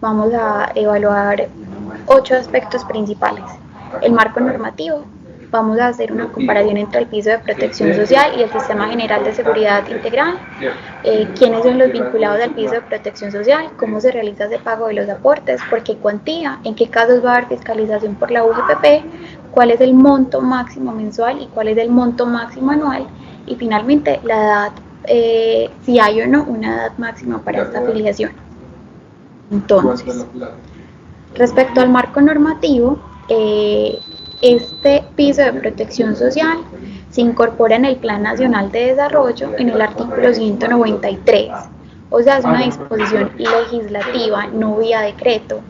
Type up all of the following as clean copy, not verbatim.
vamos a evaluar 8 aspectos principales. El marco normativo, vamos a hacer una comparación entre el piso de protección social y el Sistema General de Seguridad Integral, quiénes son los vinculados al piso de protección social, cómo se realiza ese pago de los aportes, por qué cuantía, en qué casos va a haber fiscalización por la UGPP, cuál es el monto máximo mensual y cuál es el monto máximo anual, y finalmente la edad, si hay o no una edad máxima para esta afiliación. Entonces, respecto al marco normativo, este piso de protección social se incorpora en el Plan Nacional de Desarrollo en el artículo 193, o sea, es una disposición legislativa, no vía decreto.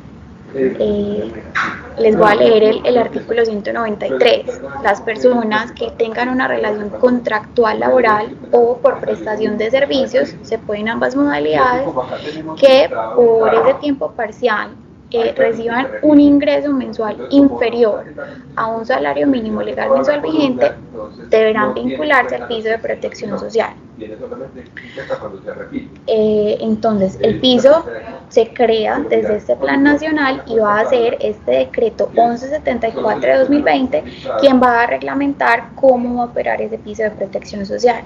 Les voy a leer el artículo 193. Las personas que tengan una relación contractual laboral o por prestación de servicios, se pueden ambas modalidades, que por ese tiempo parcial reciban un ingreso mensual inferior a un salario mínimo legal mensual vigente, deberán vincularse al piso de protección social. Entonces, el piso se crea desde este plan nacional y va a ser este decreto 1174 de 2020 quien va a reglamentar cómo va a operar ese piso de protección social.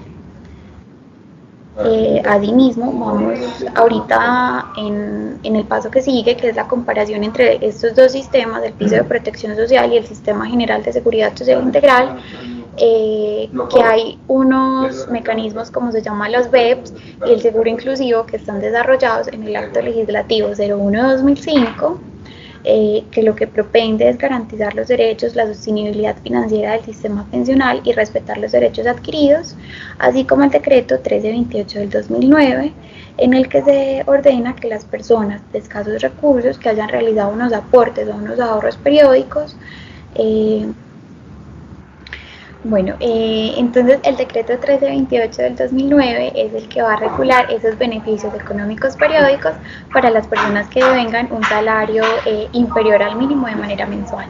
Asimismo, vamos ahorita en el paso que sigue, que es la comparación entre estos dos sistemas, el piso de protección social y el Sistema General de Seguridad Social Integral, que hay unos mecanismos como se llaman los BEPS y el seguro inclusivo que están desarrollados en el acto legislativo 01-2005, que lo que propende es garantizar los derechos, la sostenibilidad financiera del sistema pensional y respetar los derechos adquiridos, así como el decreto 1328 del 2009, en el que se ordena que las personas de escasos recursos que hayan realizado unos aportes o unos ahorros periódicos, entonces el decreto 1328 del 2009 es el que va a regular esos beneficios económicos periódicos para las personas que devengan un salario inferior al mínimo de manera mensual.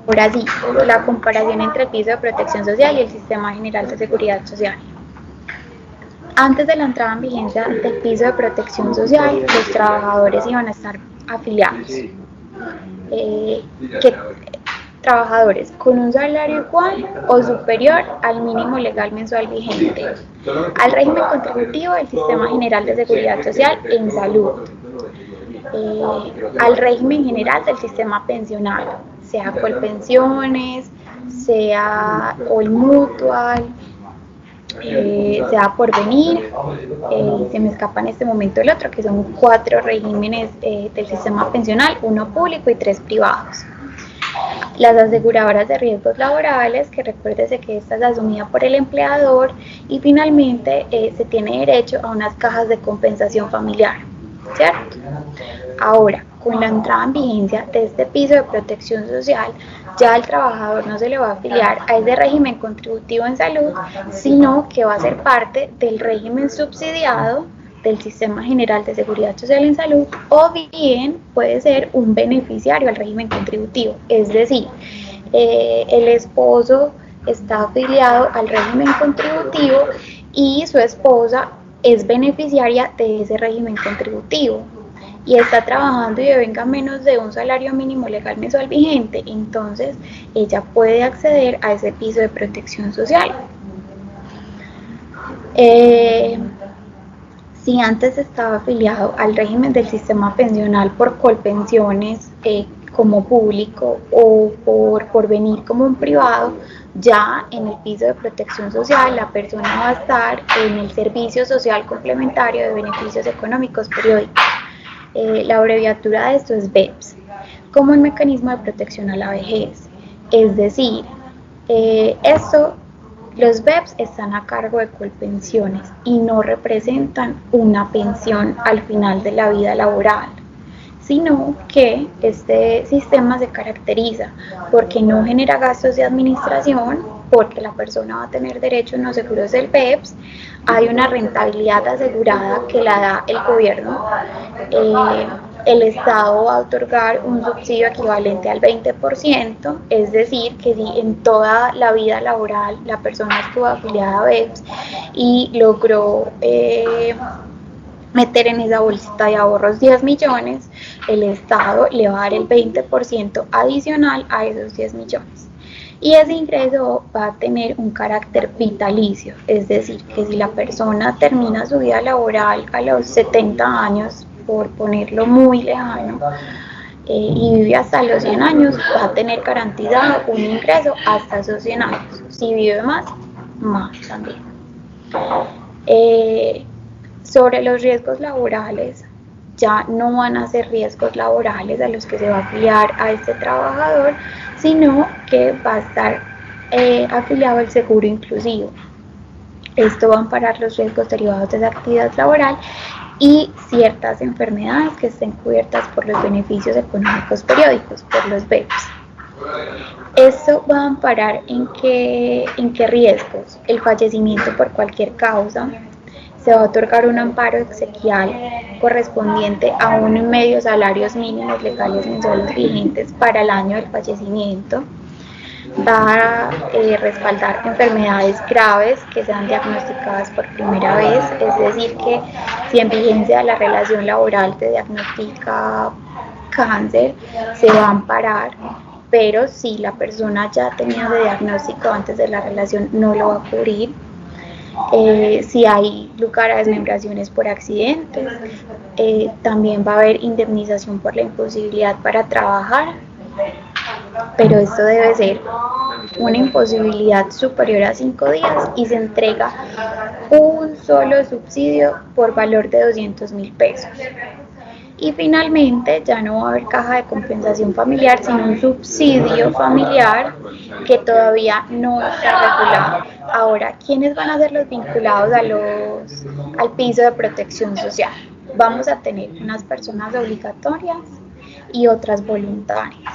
Ahora sí, la comparación entre el piso de protección social y el Sistema General de Seguridad Social. Antes de la entrada en vigencia del piso de protección social, los trabajadores iban a estar afiliados. Trabajadores con un salario igual o superior al mínimo legal mensual vigente, al régimen contributivo del Sistema General de Seguridad Social en salud, al régimen general del sistema pensional, sea Colpensiones, sea All Mutual, sea Porvenir, se me escapa en este momento el otro, que son 4 regímenes del sistema pensional, 1 público y 3 privados. Las aseguradoras de riesgos laborales, que recuérdese que esta es asumida por el empleador, y finalmente se tiene derecho a unas cajas de compensación familiar, ¿cierto? Ahora, con la entrada en vigencia de este piso de protección social, ya el trabajador no se le va a afiliar a ese régimen contributivo en salud, sino que va a ser parte del régimen subsidiado del Sistema General de Seguridad Social en Salud, o bien puede ser un beneficiario al régimen contributivo, es decir, el esposo está afiliado al régimen contributivo y su esposa es beneficiaria de ese régimen contributivo y está trabajando y devenga menos de un salario mínimo legal mensual vigente, entonces ella puede acceder a ese piso de protección social. Si antes estaba afiliado al régimen del sistema pensional por Colpensiones como público o por Porvenir como un privado, ya en el piso de protección social la persona va a estar en el servicio social complementario de beneficios económicos periódicos. La abreviatura de esto es BEPS, como un mecanismo de protección a la vejez. Es decir, los BEPS están a cargo de Colpensiones y no representan una pensión al final de la vida laboral, sino que este sistema se caracteriza porque no genera gastos de administración, porque la persona va a tener derecho a unos seguros del BEPS, hay una rentabilidad asegurada que la da el gobierno, el Estado va a otorgar un subsidio equivalente al 20%, es decir, que si en toda la vida laboral la persona estuvo afiliada a BEPS y logró meter en esa bolsita de ahorros 10 millones, el Estado le va a dar el 20% adicional a esos 10 millones. Y ese ingreso va a tener un carácter vitalicio, es decir, que si la persona termina su vida laboral a los 70 años, por ponerlo muy lejano, y vive hasta los 100 años, va a tener garantizado un ingreso hasta esos 100 años. Si vive más, más también. Sobre los riesgos laborales, ya no van a ser riesgos laborales a los que se va a afiliar a este trabajador, sino que va a estar afiliado al seguro inclusivo. Esto va a amparar los riesgos derivados de la actividad laboral y ciertas enfermedades que estén cubiertas por los beneficios económicos periódicos, por los BEPS. Esto va a amparar en qué riesgos: el fallecimiento por cualquier causa. Se va a otorgar un amparo exequial correspondiente a 1,5 salarios mínimos legales mensuales vigentes para el año del fallecimiento. Va a respaldar enfermedades graves que sean diagnosticadas por primera vez, es decir, que si en vigencia de la relación laboral te diagnostica cáncer, se va a amparar, pero si la persona ya tenía ese diagnóstico antes de la relación, no lo va a cubrir. Si hay lugar a desmembraciones por accidentes, también va a haber indemnización por la imposibilidad para trabajar, pero esto debe ser una imposibilidad superior a 5 días y se entrega un solo subsidio por valor de 200.000 pesos. Y finalmente ya no va a haber caja de compensación familiar, sino un subsidio familiar que todavía no está regulado. Ahora, ¿quiénes van a ser los vinculados al piso de protección social? Vamos a tener unas personas obligatorias y otras voluntarias.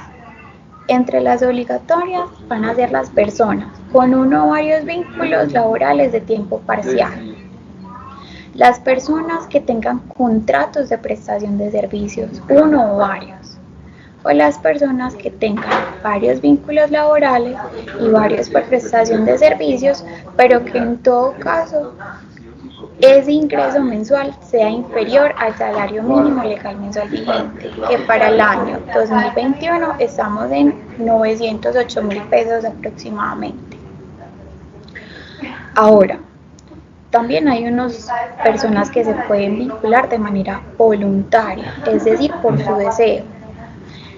Entre las obligatorias van a ser las personas con uno o varios vínculos laborales de tiempo parcial, las personas que tengan contratos de prestación de servicios, uno o varios, o las personas que tengan varios vínculos laborales y varios por prestación de servicios, pero que en todo caso ese ingreso mensual sea inferior al salario mínimo legal mensual vigente, que para el año 2021 estamos en 908.000 pesos aproximadamente. Ahora, también hay unas personas que se pueden vincular de manera voluntaria, es decir, por su deseo.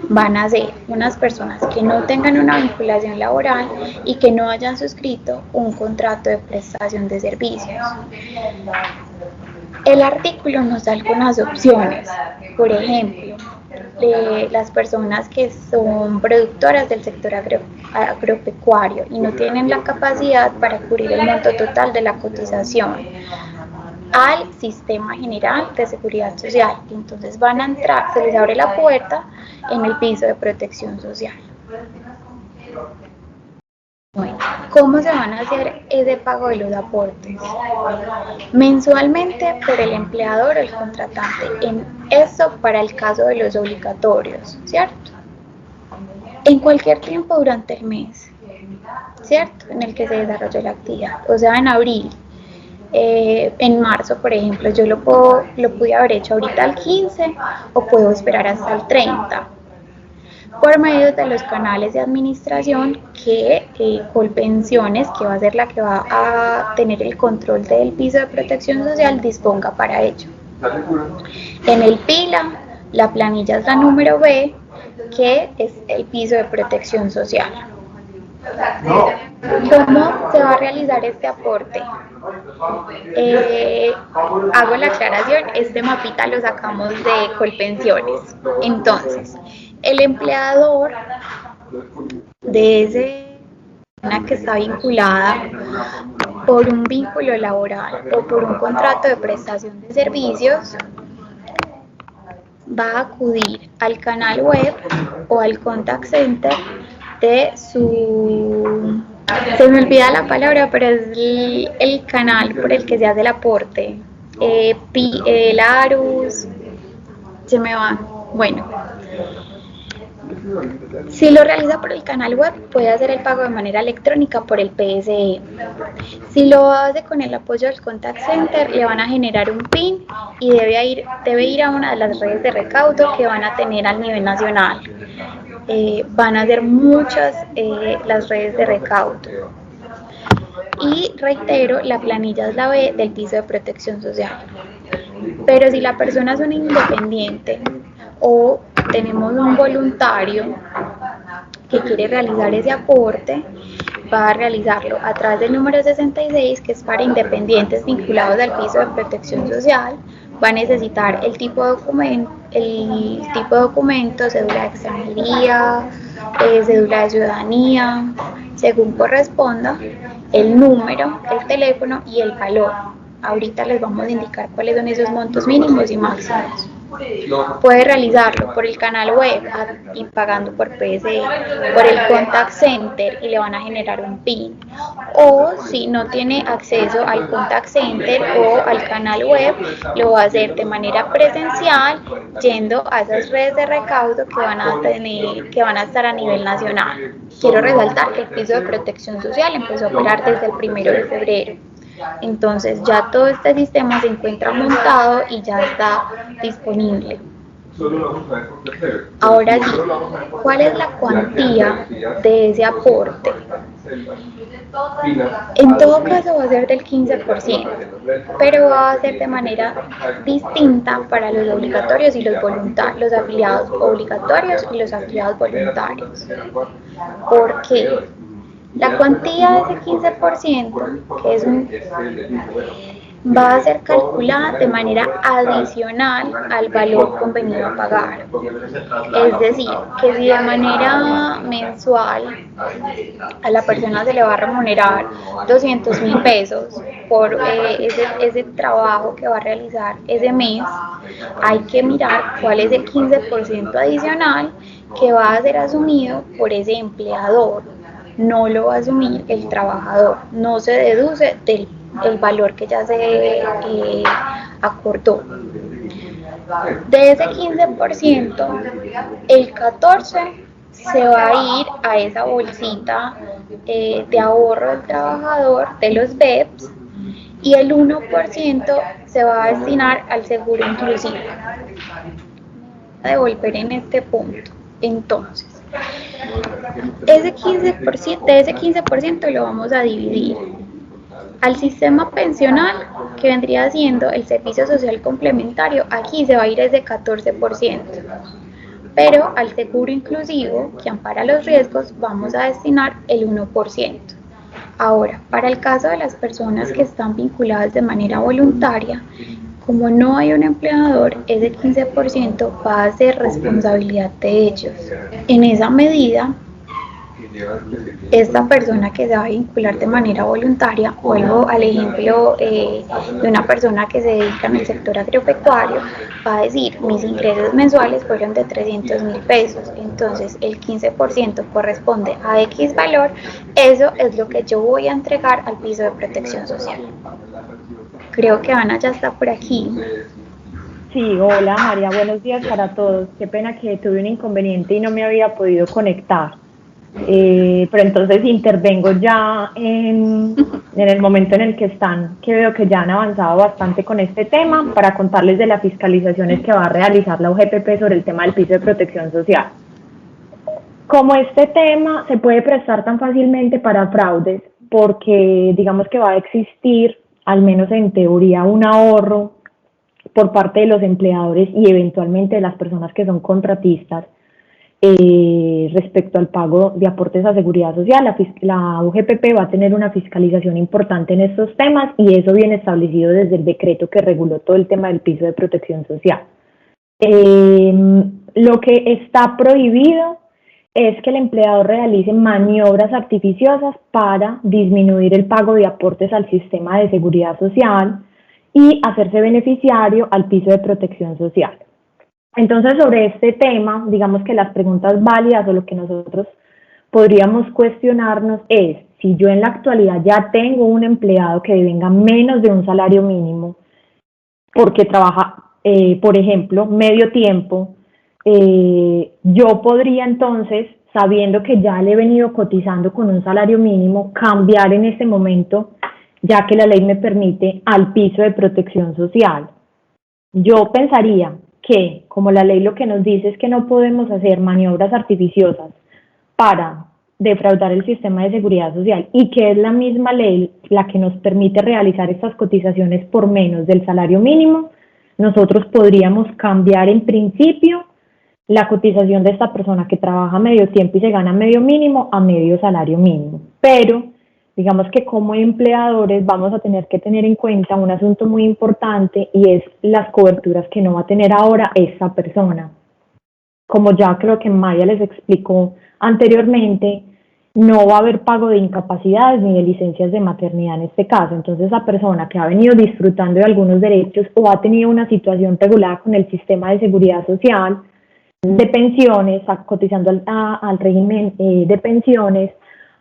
Van a ser unas personas que no tengan una vinculación laboral y que no hayan suscrito un contrato de prestación de servicios. El artículo nos da algunas opciones, por ejemplo, de las personas que son productoras del sector agropecuario y no tienen la capacidad para cubrir el monto total de la cotización al Sistema General de Seguridad Social. Entonces van a entrar, se les abre la puerta en el piso de protección social. Bueno, ¿cómo se van a hacer ese pago de los aportes? Mensualmente por el empleador o el contratante, en esto para el caso de los obligatorios, ¿cierto? En cualquier tiempo durante el mes, ¿cierto? En el que se desarrolle la actividad, o sea, en abril. En marzo, por ejemplo, yo lo pude haber hecho ahorita al 15 o puedo esperar hasta el 30 por medio de los canales de administración que Colpensiones, que va a ser la que va a tener el control del piso de protección social, disponga para ello. En el PILA, la planilla es la número B, que es el piso de protección social. ¿Cómo se va a realizar este aporte? Hago la aclaración, este mapita lo sacamos de Colpensiones. Entonces, el empleador de esa persona que está vinculada por un vínculo laboral o por un contrato de prestación de servicios va a acudir al canal web o al contact center de su... Se me olvida la palabra, pero es el canal por el que se hace el aporte. Larus, se me va. Bueno, Si lo realiza por el canal web, puede hacer el pago de manera electrónica por el PSE. Si lo hace con el apoyo del Contact Center, le van a generar un PIN y debe ir a una de las redes de recaudo que van a tener a nivel nacional. Van a ser muchas las redes de recaudo. Y reitero, la planilla es la B del piso de protección social. Pero si la persona es un independiente o tenemos un voluntario que quiere realizar ese aporte, va a realizarlo a través del número 66, que es para independientes vinculados al piso de protección social. Va a necesitar el tipo de documento, cédula de extranjería, cédula de ciudadanía, según corresponda, el número, el teléfono y el valor. Ahorita les vamos a indicar cuáles son esos montos mínimos y máximos. Puede realizarlo por el canal web y pagando por PSE, por el Contact Center y le van a generar un PIN. O si no tiene acceso al Contact Center o al canal web, lo va a hacer de manera presencial yendo a esas redes de recaudo que van a estar a nivel nacional. Quiero resaltar que el piso de protección social empezó a operar desde el 1 de febrero. Entonces ya todo este sistema se encuentra montado y ya está disponible. Ahora sí, ¿cuál es la cuantía de ese aporte? En todo caso va a ser del 15%, pero va a ser de manera distinta para los obligatorios y los voluntarios, los afiliados obligatorios y los afiliados voluntarios. ¿Por qué? La cuantía de ese 15%, que es va a ser calculada de manera adicional al valor convenido a pagar. Es decir, que si de manera mensual a la persona se le va a remunerar 200.000 pesos por ese trabajo que va a realizar ese mes, hay que mirar cuál es el 15% adicional que va a ser asumido por ese empleador. No lo va a asumir el trabajador, no se deduce del valor que ya se acordó. De ese 15%, el 14% se va a ir a esa bolsita de ahorro del trabajador de los BEPS y el 1% se va a destinar al seguro inclusivo. Voy a devolver en este punto. Entonces, ese 15%, de ese 15% lo vamos a dividir al sistema pensional, que vendría siendo el servicio social complementario. Aquí se va a ir ese 14%, pero al seguro inclusivo, que ampara los riesgos, vamos a destinar el 1%. Ahora, para el caso de las personas que están vinculadas de manera voluntaria, como no hay un empleador, ese 15% va a ser responsabilidad de ellos. En esa medida, esta persona que se va a vincular de manera voluntaria, vuelvo al ejemplo de una persona que se dedica en el sector agropecuario, va a decir, mis ingresos mensuales fueron de 300.000 pesos, entonces el 15% corresponde a X valor, eso es lo que yo voy a entregar al piso de protección social. Creo que Ana ya está por aquí. Sí, hola María, buenos días para todos. Qué pena que tuve un inconveniente y no me había podido conectar. Pero entonces intervengo ya en el momento en el que están, que veo que ya han avanzado bastante con este tema, para contarles de las fiscalizaciones que va a realizar la UGPP sobre el tema del piso de protección social. Como este tema se puede prestar tan fácilmente para fraudes, porque digamos que va a existir, al menos en teoría, un ahorro por parte de los empleadores y eventualmente de las personas que son contratistas, respecto al pago de aportes a seguridad social. La UGPP va a tener una fiscalización importante en estos temas y eso viene establecido desde el decreto que reguló todo el tema del piso de protección social. Lo que está prohibido es que el empleador realice maniobras artificiosas para disminuir el pago de aportes al sistema de seguridad social y hacerse beneficiario al piso de protección social. Entonces, sobre este tema, digamos que las preguntas válidas o lo que nosotros podríamos cuestionarnos es, si yo en la actualidad ya tengo un empleado que devenga menos de un salario mínimo, porque trabaja, por ejemplo, medio tiempo, yo podría entonces, sabiendo que ya le he venido cotizando con un salario mínimo, cambiar en ese momento, ya que la ley me permite, al piso de protección social. Yo pensaría que, como la ley lo que nos dice es que no podemos hacer maniobras artificiosas para defraudar el sistema de seguridad social y que es la misma ley la que nos permite realizar estas cotizaciones por menos del salario mínimo, nosotros podríamos cambiar en principio la cotización de esta persona que trabaja medio tiempo y se gana medio mínimo a medio salario mínimo. Pero digamos que como empleadores vamos a tener que tener en cuenta un asunto muy importante y es las coberturas que no va a tener ahora esta persona. Como ya creo que Maya les explicó anteriormente, no va a haber pago de incapacidades ni de licencias de maternidad en este caso. Entonces, esa persona que ha venido disfrutando de algunos derechos o ha tenido una situación regulada con el sistema de seguridad social, de pensiones, cotizando al régimen de pensiones,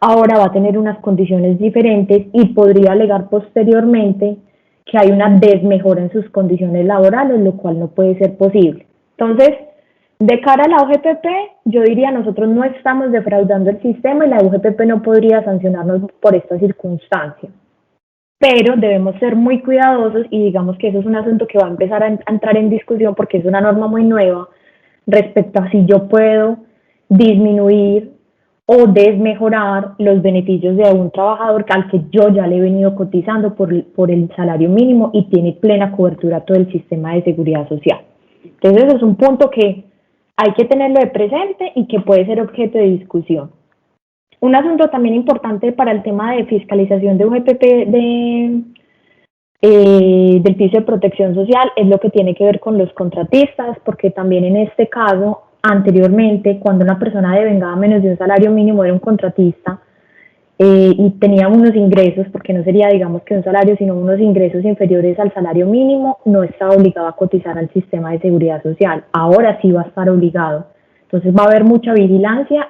ahora va a tener unas condiciones diferentes y podría alegar posteriormente que hay una desmejora en sus condiciones laborales, lo cual no puede ser posible. Entonces, de cara a la UGPP, yo diría, nosotros no estamos defraudando el sistema y la UGPP no podría sancionarnos por esta circunstancia. Pero debemos ser muy cuidadosos y digamos que eso es un asunto que va a empezar a entrar en discusión porque es una norma muy nueva respecto a si yo puedo disminuir o desmejorar los beneficios de un trabajador al que yo ya le he venido cotizando por el salario mínimo y tiene plena cobertura todo el sistema de seguridad social. Entonces, eso es un punto que hay que tenerlo de presente y que puede ser objeto de discusión. Un asunto también importante para el tema de fiscalización de UGPP del piso de protección social es lo que tiene que ver con los contratistas, porque también en este caso, anteriormente, cuando una persona devengaba menos de un salario mínimo era un contratista y tenía unos ingresos, porque no sería digamos que un salario, sino unos ingresos inferiores al salario mínimo, no estaba obligado a cotizar al sistema de seguridad social. Ahora sí va a estar obligado. Entonces va a haber mucha vigilancia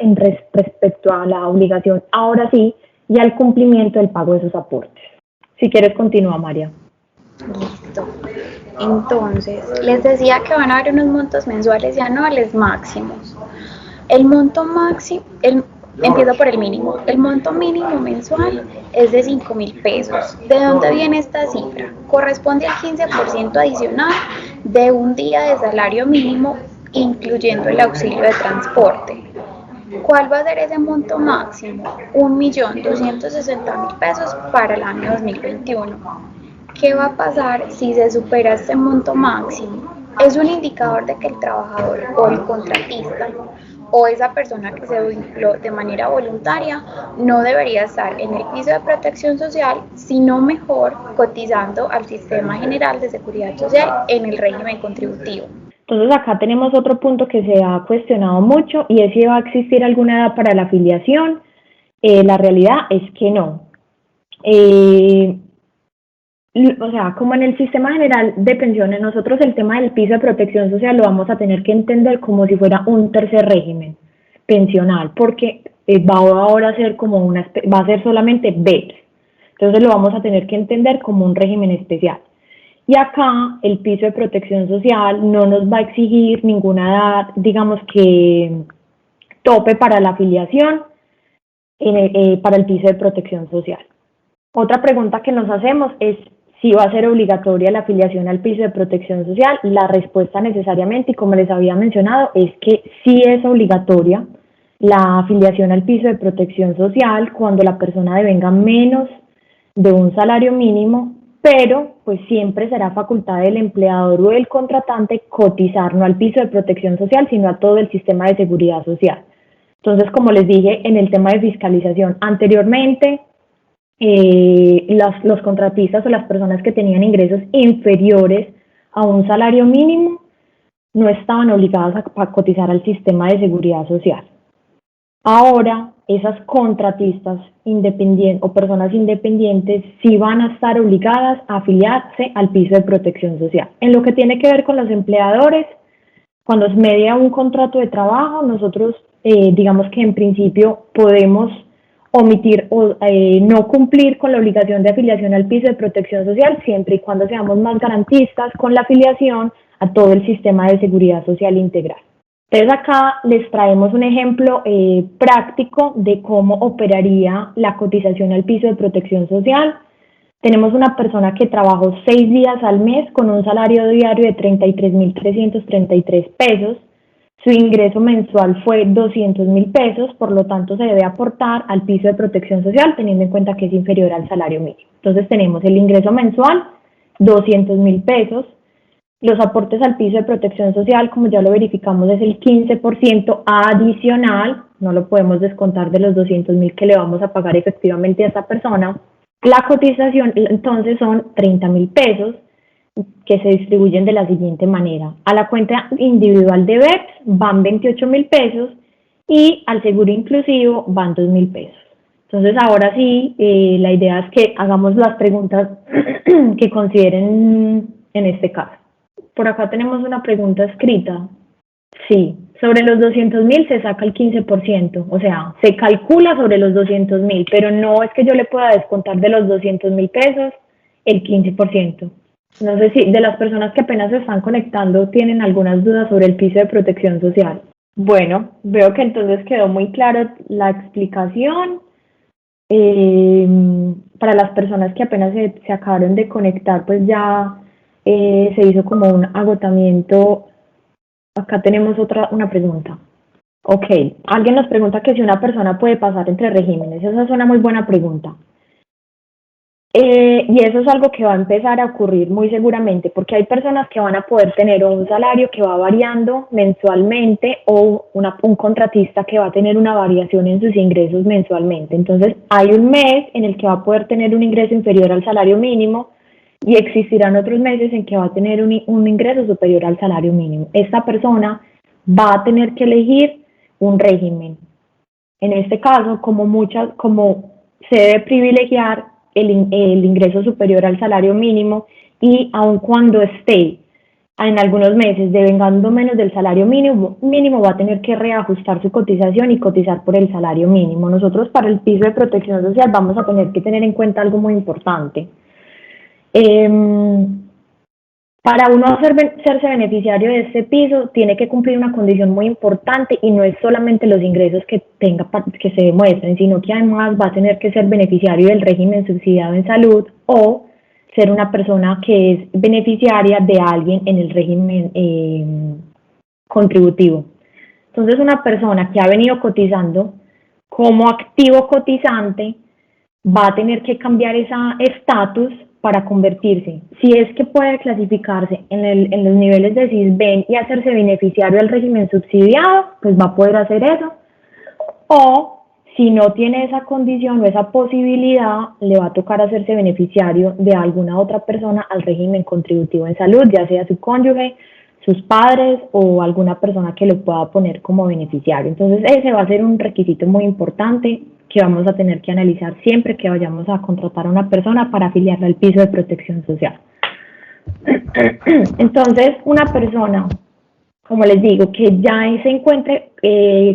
respecto a la obligación, ahora sí, y al cumplimiento del pago de esos aportes. Si quieres, continúa, María. Listo. Entonces, les decía que van a haber unos montos mensuales y anuales máximos. El monto máximo, empiezo por el mínimo. El monto mínimo mensual es de 5.000 pesos. ¿De dónde viene esta cifra? Corresponde al 15% adicional de un día de salario mínimo, incluyendo el auxilio de transporte. ¿Cuál va a ser ese monto máximo? 1.260.000 pesos para el año 2021. ¿Qué va a pasar si se supera este monto máximo? Es un indicador de que el trabajador o el contratista o esa persona que se vinculó de manera voluntaria no debería estar en el piso de protección social, sino mejor cotizando al Sistema General de Seguridad Social en el régimen contributivo. Entonces acá tenemos otro punto que se ha cuestionado mucho y es si va a existir alguna edad para la afiliación. La realidad es que no. O sea, como en el Sistema General de Pensiones, nosotros el tema del piso de protección social lo vamos a tener que entender como si fuera un tercer régimen pensional, porque va ahora a ser como va a ser solamente BEPS. Entonces lo vamos a tener que entender como un régimen especial. Y acá el piso de protección social no nos va a exigir ninguna edad, digamos que tope para la afiliación para el piso de protección social. Otra pregunta que nos hacemos es si va a ser obligatoria la afiliación al piso de protección social. La respuesta necesariamente, y como les había mencionado, es que sí es obligatoria la afiliación al piso de protección social cuando la persona devenga menos de un salario mínimo, pero pues siempre será facultad del empleador o del contratante cotizar no al piso de protección social, sino a todo el sistema de seguridad social. Entonces, como les dije en el tema de fiscalización anteriormente, los contratistas o las personas que tenían ingresos inferiores a un salario mínimo no estaban obligadas a cotizar al sistema de seguridad social. Ahora, esas contratistas independientes o personas independientes sí van a estar obligadas a afiliarse al piso de protección social. En lo que tiene que ver con los empleadores, cuando se media un contrato de trabajo, nosotros digamos que en principio podemos omitir o no cumplir con la obligación de afiliación al piso de protección social siempre y cuando seamos más garantistas con la afiliación a todo el sistema de seguridad social integral. Entonces acá les traemos un ejemplo práctico de cómo operaría la cotización al piso de protección social. Tenemos una persona que trabajó 6 días al mes con un salario diario de 33.333 pesos. Su ingreso mensual fue 200.000 pesos, por lo tanto se debe aportar al piso de protección social teniendo en cuenta que es inferior al salario mínimo. Entonces tenemos el ingreso mensual, 200.000 pesos. Los aportes al piso de protección social, como ya lo verificamos, es el 15% adicional, no lo podemos descontar de los 200.000 que le vamos a pagar efectivamente a esta persona. La cotización entonces son 30.000 pesos que se distribuyen de la siguiente manera. A la cuenta individual de BEPS van 28.000 pesos y al seguro inclusivo van 2.000 pesos. Entonces ahora sí, la idea es que hagamos las preguntas que consideren en este caso. Por acá tenemos una pregunta escrita. Sí, sobre los 200.000 se saca el 15%, o sea, se calcula sobre los 200.000, pero no es que yo le pueda descontar de los 200.000 pesos el 15%. No sé si de las personas que apenas se están conectando tienen algunas dudas sobre el piso de protección social. Bueno, veo que entonces quedó muy clara la explicación. Para las personas que apenas se acabaron de conectar, pues ya se hizo como un agotamiento. Acá tenemos una pregunta. Ok, alguien nos pregunta que si una persona puede pasar entre regímenes. Esa es una muy buena pregunta. Y eso es algo que va a empezar a ocurrir muy seguramente, porque hay personas que van a poder tener un salario que va variando mensualmente o un contratista que va a tener una variación en sus ingresos mensualmente. Entonces, hay un mes en el que va a poder tener un ingreso inferior al salario mínimo y existirán otros meses en que va a tener un ingreso superior al salario mínimo. Esta persona va a tener que elegir un régimen. En este caso, como se debe privilegiar el ingreso superior al salario mínimo y aun cuando esté en algunos meses devengando menos del salario mínimo va a tener que reajustar su cotización y cotizar por el salario mínimo. Nosotros para el piso de protección social vamos a tener que tener en cuenta algo muy importante. Para uno hacerse beneficiario de este piso, tiene que cumplir una condición muy importante y no es solamente los ingresos que tenga que se demuestren, sino que además va a tener que ser beneficiario del régimen subsidiado en salud o ser una persona que es beneficiaria de alguien en el régimen contributivo. Entonces, una persona que ha venido cotizando como activo cotizante va a tener que cambiar ese estatus para convertirse, si es que puede clasificarse en los niveles de SISBEN y hacerse beneficiario del régimen subsidiado, pues va a poder hacer eso. O si no tiene esa condición o esa posibilidad, le va a tocar hacerse beneficiario de alguna otra persona al régimen contributivo en salud, ya sea su cónyuge, sus padres o alguna persona que lo pueda poner como beneficiario. Entonces ese va a ser un requisito muy importante que vamos a tener que analizar siempre que vayamos a contratar a una persona para afiliarla al piso de protección social. Entonces, una persona, como les digo, que ya se encuentre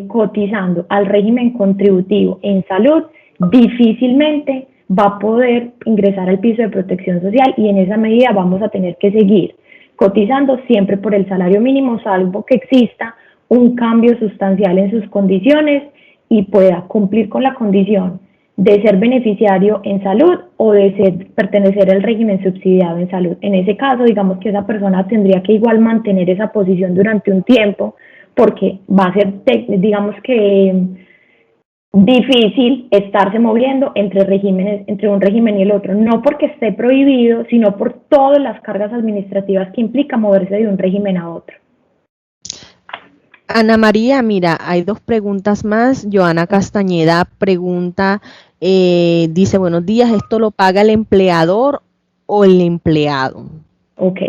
cotizando al régimen contributivo en salud, difícilmente va a poder ingresar al piso de protección social y en esa medida vamos a tener que seguir cotizando siempre por el salario mínimo, salvo que exista un cambio sustancial en sus condiciones y pueda cumplir con la condición de ser beneficiario en salud o de pertenecer al régimen subsidiado en salud. En ese caso, digamos que esa persona tendría que igual mantener esa posición durante un tiempo porque va a ser, digamos que, difícil estarse moviendo entre un régimen y el otro, no porque esté prohibido, sino por todas las cargas administrativas que implica moverse de un régimen a otro. Ana María, mira, hay 2 preguntas más. Joana Castañeda pregunta, dice, buenos días, ¿esto lo paga el empleador o el empleado? Ok,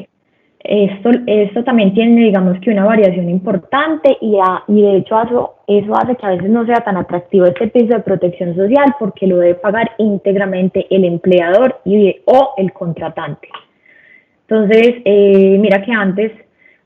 esto también tiene, digamos que una variación importante y de hecho eso hace que a veces no sea tan atractivo este piso de protección social porque lo debe pagar íntegramente el empleador o el contratante. Entonces, mira que antes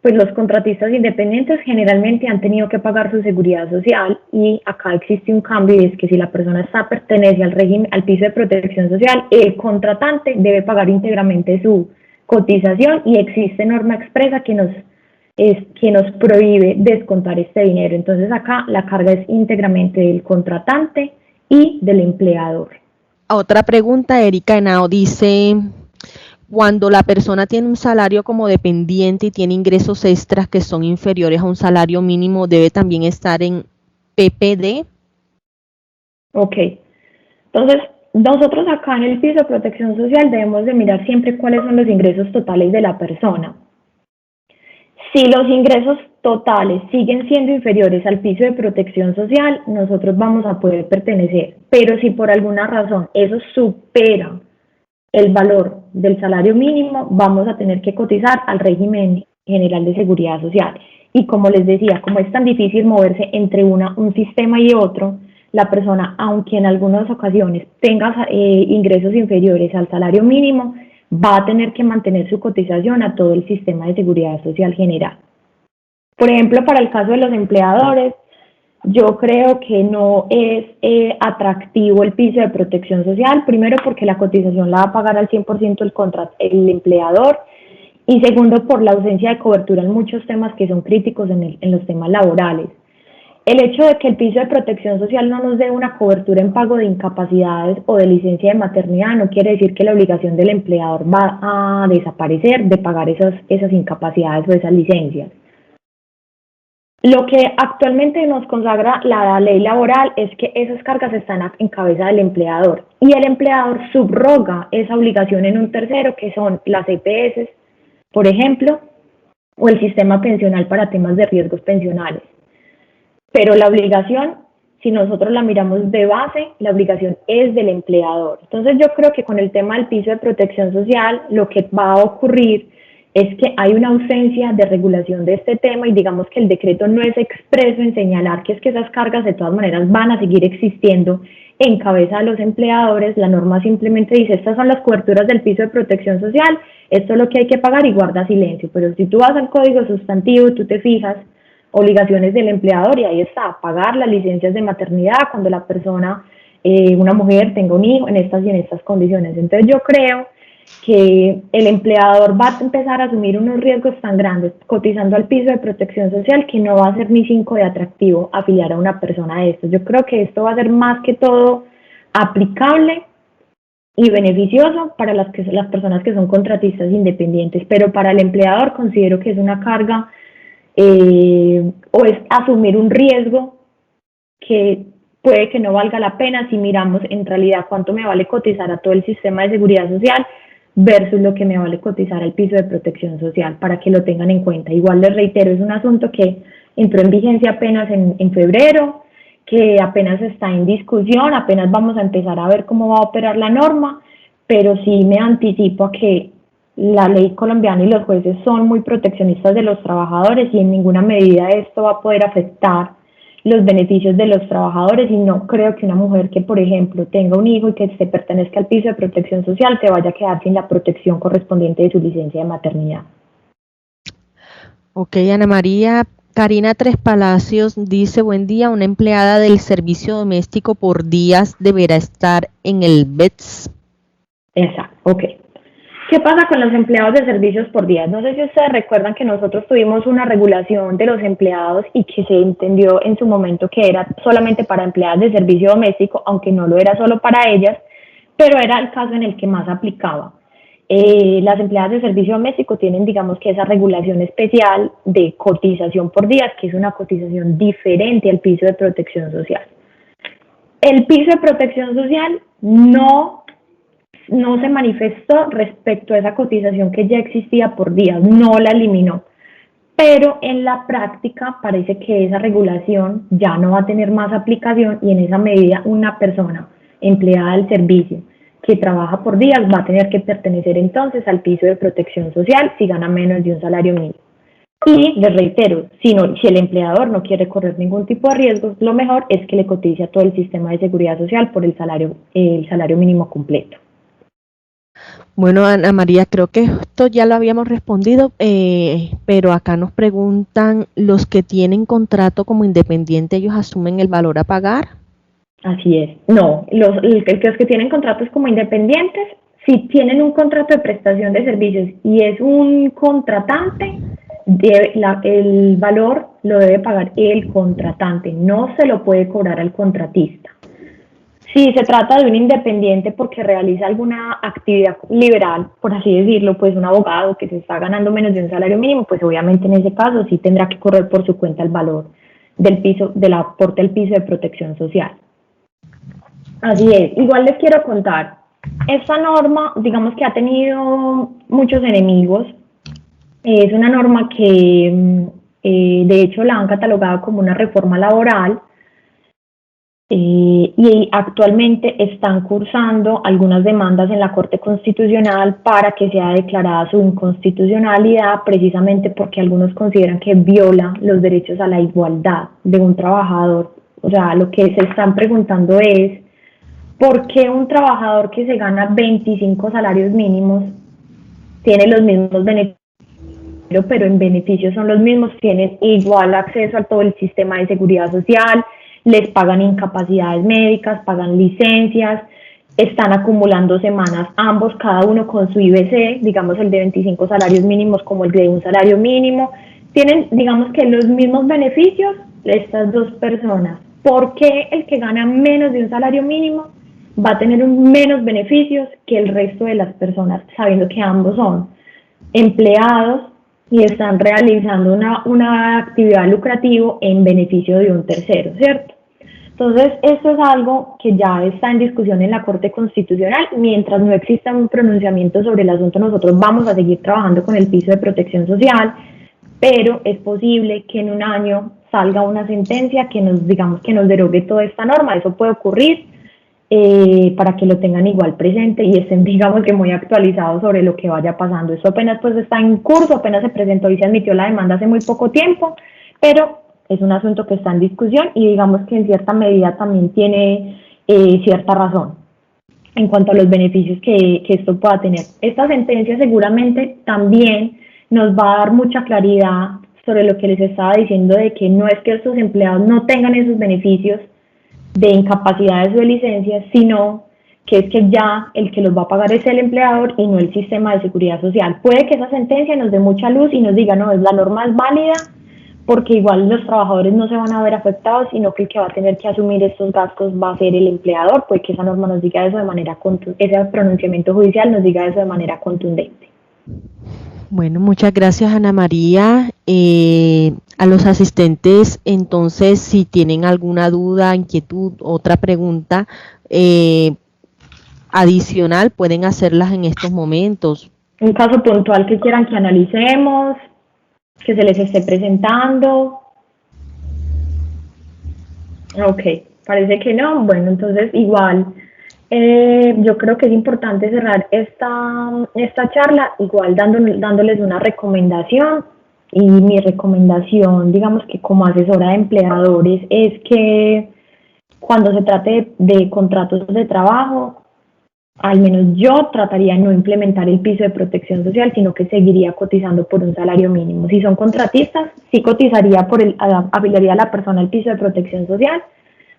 pues los contratistas independientes generalmente han tenido que pagar su seguridad social y acá existe un cambio y es que si la persona pertenece al piso de protección social, el contratante debe pagar íntegramente su cotización y existe norma expresa que nos es que nos prohíbe descontar este dinero. Entonces acá la carga es íntegramente del contratante y del empleador. Otra pregunta, Erika Henao dice, cuando la persona tiene un salario como dependiente y tiene ingresos extras que son inferiores a un salario mínimo, ¿debe también estar en PPD? Ok, entonces nosotros acá en el piso de protección social debemos de mirar siempre cuáles son los ingresos totales de la persona. Si los ingresos totales siguen siendo inferiores al piso de protección social, nosotros vamos a poder pertenecer, pero si por alguna razón eso supera el valor del salario mínimo, vamos a tener que cotizar al régimen general de seguridad social. Y como les decía, como es tan difícil moverse entre un sistema y otro, la persona, aunque en algunas ocasiones tenga ingresos inferiores al salario mínimo, va a tener que mantener su cotización a todo el sistema de seguridad social general. Por ejemplo, para el caso de los empleadores, yo creo que no es atractivo el piso de protección social, primero porque la cotización la va a pagar al 100% el empleador, y segundo por la ausencia de cobertura en muchos temas que son críticos en los temas laborales. El hecho de que el piso de protección social no nos dé una cobertura en pago de incapacidades o de licencia de maternidad no quiere decir que la obligación del empleador va a desaparecer de pagar esas incapacidades o esas licencias. Lo que actualmente nos consagra la ley laboral es que esas cargas están en cabeza del empleador y el empleador subroga esa obligación en un tercero, que son las EPS, por ejemplo, o el sistema pensional para temas de riesgos pensionales. Pero la obligación, si nosotros la miramos de base, la obligación es del empleador. Entonces yo creo que con el tema del piso de protección social, lo que va a ocurrir es que hay una ausencia de regulación de este tema y digamos que el decreto no es expreso en señalar que es que esas cargas de todas maneras van a seguir existiendo en cabeza de los empleadores. La norma simplemente dice, estas son las coberturas del piso de protección social, esto es lo que hay que pagar y guarda silencio. Pero si tú vas al código sustantivo, tú te fijas, obligaciones del empleador y ahí está, pagar las licencias de maternidad cuando la persona, una mujer tenga un hijo en estas y en estas condiciones. Entonces yo creo que el empleador va a empezar a asumir unos riesgos tan grandes cotizando al piso de protección social que no va a ser ni 5 de atractivo afiliar a una persona de estos. Yo creo que esto va a ser más que todo aplicable y beneficioso para las personas que son contratistas independientes, pero para el empleador considero que es una carga o es asumir un riesgo que puede que no valga la pena si miramos en realidad cuánto me vale cotizar a todo el sistema de seguridad social versus lo que me vale cotizar al piso de protección social, para que lo tengan en cuenta. Igual les reitero, es un asunto que entró en vigencia apenas en febrero, que apenas está en discusión, apenas vamos a empezar a ver cómo va a operar la norma, pero sí me anticipo a que la ley colombiana y los jueces son muy proteccionistas de los trabajadores y en ninguna medida esto va a poder afectar los beneficios de los trabajadores, y no creo que una mujer que, por ejemplo, tenga un hijo y que se pertenezca al piso de protección social se vaya a quedar sin la protección correspondiente de su licencia de maternidad. Ok, Ana María. Karina Tres Palacios dice, buen día, una empleada del servicio doméstico por días deberá estar en el BETS. Exacto, ok. ¿Qué pasa con los empleados de servicios por días? No sé si ustedes recuerdan que nosotros tuvimos una regulación de los empleados y que se entendió en su momento que era solamente para empleadas de servicio doméstico, aunque no lo era solo para ellas, pero era el caso en el que más aplicaba. Las empleadas de servicio doméstico tienen, digamos que esa regulación especial de cotización por días, que es una cotización diferente al piso de protección social. El piso de protección social no se manifestó respecto a esa cotización que ya existía por días, no la eliminó. Pero en la práctica parece que esa regulación ya no va a tener más aplicación y en esa medida una persona empleada del servicio que trabaja por días va a tener que pertenecer entonces al piso de protección social si gana menos de un salario mínimo. Y les reitero, si el empleador no quiere correr ningún tipo de riesgos, lo mejor es que le cotice a todo el sistema de seguridad social por el salario mínimo completo. Bueno, Ana María, creo que esto ya lo habíamos respondido, pero acá nos preguntan, ¿los que tienen contrato como independiente, ellos asumen el valor a pagar? Así es. No, los que tienen contratos como independientes, si tienen un contrato de prestación de servicios y es un contratante, el valor lo debe pagar el contratante, no se lo puede cobrar al contratista. Si se trata de un independiente porque realiza alguna actividad liberal, por así decirlo, pues un abogado que se está ganando menos de un salario mínimo, pues obviamente en ese caso sí tendrá que correr por su cuenta el valor del aporte al piso de protección social. Así es. Igual les quiero contar, esta norma, digamos que ha tenido muchos enemigos. Es una norma que de hecho la han catalogado como una reforma laboral. Y actualmente están cursando algunas demandas en la Corte Constitucional para que sea declarada su inconstitucionalidad, precisamente porque algunos consideran que viola los derechos a la igualdad de un trabajador. O sea, lo que se están preguntando es, ¿por qué un trabajador que se gana 25 salarios mínimos tiene los mismos beneficios, pero en beneficios son los mismos, tienen igual acceso a todo el sistema de seguridad social, les pagan incapacidades médicas, pagan licencias, están acumulando semanas ambos, cada uno con su IBC, digamos el de 25 salarios mínimos como el de un salario mínimo, tienen digamos que los mismos beneficios estas dos personas? ¿Por qué el que gana menos de un salario mínimo va a tener menos beneficios que el resto de las personas, sabiendo que ambos son empleados y están realizando una actividad lucrativa en beneficio de un tercero, ¿cierto? Entonces, esto es algo que ya está en discusión en la Corte Constitucional. Mientras no exista un pronunciamiento sobre el asunto, nosotros vamos a seguir trabajando con el piso de protección social, pero es posible que en un año salga una sentencia que nos, digamos, que nos derogue toda esta norma. Eso puede ocurrir, para que lo tengan igual presente y estén, digamos, que muy actualizados sobre lo que vaya pasando. Eso apenas pues está en curso, apenas se presentó y se admitió la demanda hace muy poco tiempo, pero es un asunto que está en discusión y digamos que en cierta medida también tiene cierta razón en cuanto a los beneficios que esto pueda tener. Esta sentencia seguramente también nos va a dar mucha claridad sobre lo que les estaba diciendo, de que no es que estos empleados no tengan esos beneficios de incapacidades o de licencias, sino que es que ya el que los va a pagar es el empleador y no el sistema de seguridad social. Puede que esa sentencia nos dé mucha luz y nos diga, no, es la norma es válida, porque igual los trabajadores no se van a ver afectados, sino que el que va a tener que asumir estos gastos va a ser el empleador. Puede que esa norma nos diga eso de manera contundente, ese pronunciamiento judicial nos diga eso de manera contundente. Bueno, muchas gracias, Ana María. A los asistentes, entonces, si tienen alguna duda, inquietud, otra pregunta adicional, pueden hacerlas en estos momentos. Un caso puntual que quieran que analicemos, que se les esté presentando. Ok, parece que no. Bueno, entonces igual yo creo que es importante cerrar esta charla igual dándoles una recomendación, y mi recomendación, digamos que como asesora de empleadores, es que cuando se trate de contratos de trabajo, al menos yo trataría de no implementar el piso de protección social, sino que seguiría cotizando por un salario mínimo. Si son contratistas, sí cotizaría afiliaría a la persona el piso de protección social,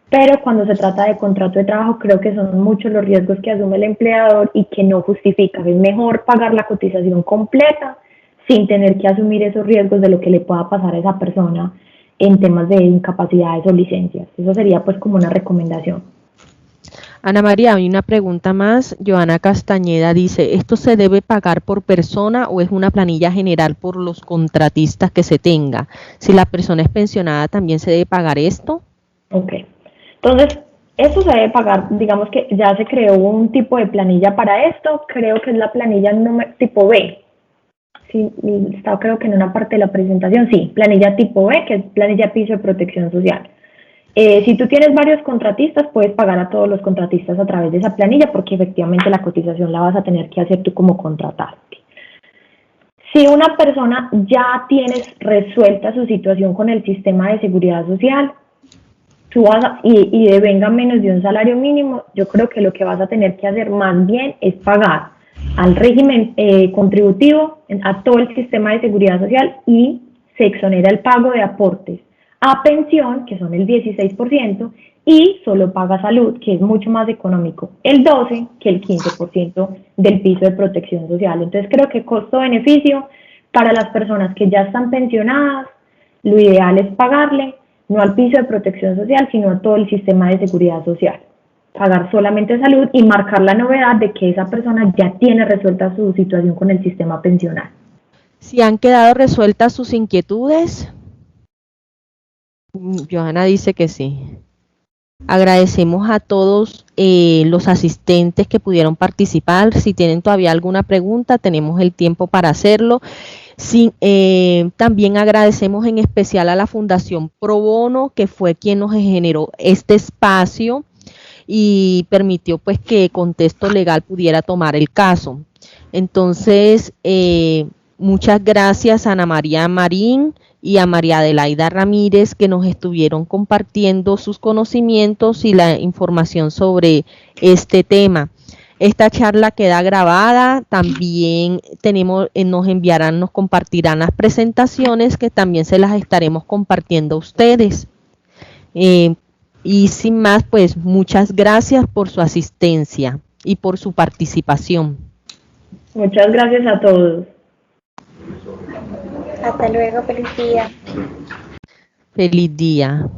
pero cuando se trata de contrato de trabajo, creo que son muchos los riesgos que asume el empleador y que no justifica. Es mejor pagar la cotización completa sin tener que asumir esos riesgos de lo que le pueda pasar a esa persona en temas de incapacidades o licencias. Eso sería pues como una recomendación. Ana María, hay una pregunta más. Joana Castañeda dice, ¿esto se debe pagar por persona o es una planilla general por los contratistas que se tenga? Si la persona es pensionada, ¿también se debe pagar esto? Ok, entonces esto se debe pagar, digamos que ya se creó un tipo de planilla para esto, creo que es la planilla tipo B. Sí, está creo que en una parte de la presentación, sí, planilla tipo B, que es planilla piso de protección social. Si tú tienes varios contratistas, puedes pagar a todos los contratistas a través de esa planilla, porque efectivamente la cotización la vas a tener que hacer tú como contratante. Si una persona ya tienes resuelta su situación con el sistema de seguridad social, y devenga menos de un salario mínimo, yo creo que lo que vas a tener que hacer más bien es pagar al régimen contributivo, a todo el sistema de seguridad social, y se exonera el pago de aportes a pensión, que son el 16%, y solo paga salud, que es mucho más económico, el 12% que el 15% del piso de protección social. Entonces creo que costo-beneficio para las personas que ya están pensionadas, lo ideal es pagarle, no al piso de protección social, sino a todo el sistema de seguridad social. Pagar solamente salud y marcar la novedad de que esa persona ya tiene resuelta su situación con el sistema pensional. Si han quedado resueltas sus inquietudes, Johanna dice que sí. Agradecemos a todos los asistentes que pudieron participar. Si tienen todavía alguna pregunta, tenemos el tiempo para hacerlo. Sí, también agradecemos en especial a la Fundación Pro Bono, que fue quien nos generó este espacio y permitió pues que Contexto Legal pudiera tomar el caso. Entonces, muchas gracias a Ana María Marín y a María Adelaida Ramírez, que nos estuvieron compartiendo sus conocimientos y la información sobre este tema. Esta charla queda grabada, también nos compartirán las presentaciones que también se las estaremos compartiendo a ustedes. Y sin más, pues muchas gracias por su asistencia y por su participación. Muchas gracias a todos. Hasta luego, feliz día. Feliz día.